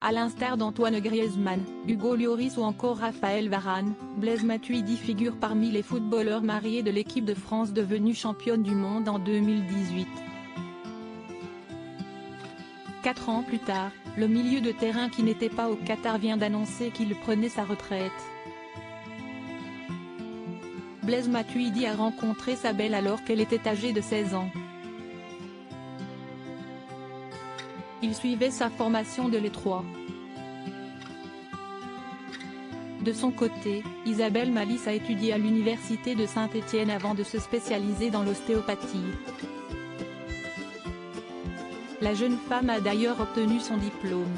À l'instar d'Antoine Griezmann, Hugo Lloris ou encore Raphaël Varane, Blaise Matuidi figure parmi les footballeurs mariés de l'équipe de France devenue championne du monde en 2018. 4 ans plus tard, le milieu de terrain qui n'était pas au Qatar vient d'annoncer qu'il prenait sa retraite. Blaise Matuidi a rencontré sa belle alors qu'elle était âgée de 16 ans. Il suivait sa formation de l'E3. De son côté, Isabelle Malice a étudié à l'université de Saint-Étienne avant de se spécialiser dans l'ostéopathie. La jeune femme a d'ailleurs obtenu son diplôme.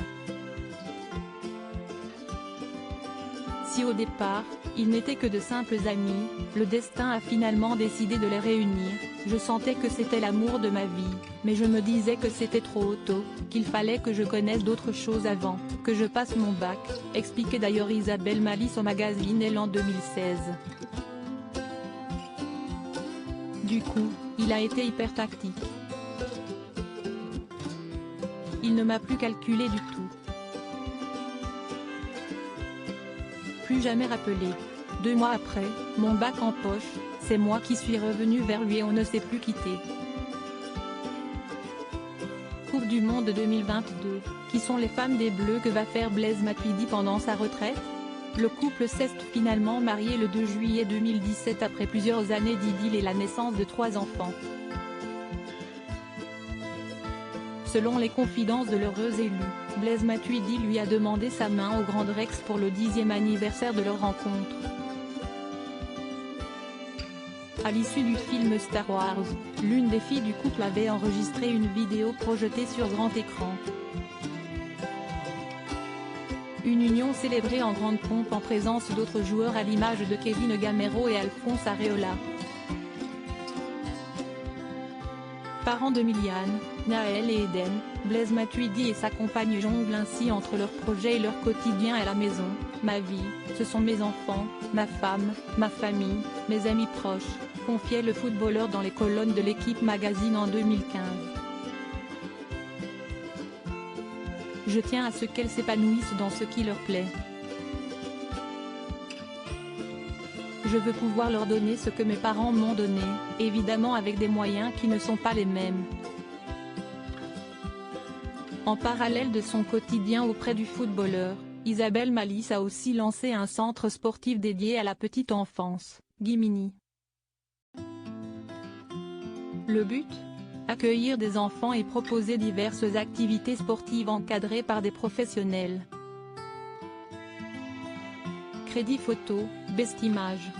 Si au départ, ils n'étaient que de simples amis, le destin a finalement décidé de les réunir. Je sentais que c'était l'amour de ma vie, mais je me disais que c'était trop tôt, qu'il fallait que je connaisse d'autres choses avant, que je passe mon bac, expliquait d'ailleurs Isabelle Malice au magazine Elle en 2016. Du coup, il a été hyper tactique. Il ne m'a plus calculé du tout. Plus jamais rappelé. 2 mois après, mon bac en poche, c'est moi qui suis revenu vers lui et on ne s'est plus quitté. Coupe du Monde 2022, qui sont les femmes des Bleus que va faire Blaise Matuidi pendant sa retraite? Le couple s'est finalement marié le 2 juillet 2017 après plusieurs années d'idylle et la naissance de 3 enfants. Selon les confidences de l'heureuse élue, Blaise Matuidi lui a demandé sa main au Grand Rex pour le 10e anniversaire de leur rencontre. À l'issue du film Star Wars, l'une des filles du couple avait enregistré une vidéo projetée sur grand écran. Une union célébrée en grande pompe en présence d'autres joueurs à l'image de Kevin Gamero et Alphonse Areola. Parents de Miliane, Naël et Eden, Blaise Matuidi et sa compagne jonglent ainsi entre leurs projets et leur quotidien à la maison. Ma vie, ce sont mes enfants, ma femme, ma famille, mes amis proches, confiait le footballeur dans les colonnes de l'Équipe Magazine en 2015. Je tiens à ce qu'elles s'épanouissent dans ce qui leur plaît. Je veux pouvoir leur donner ce que mes parents m'ont donné, évidemment avec des moyens qui ne sont pas les mêmes. En parallèle de son quotidien auprès du footballeur, Isabelle Malice a aussi lancé un centre sportif dédié à la petite enfance, Gimini. Le but? Accueillir des enfants et proposer diverses activités sportives encadrées par des professionnels. Crédit photo, Bestimage.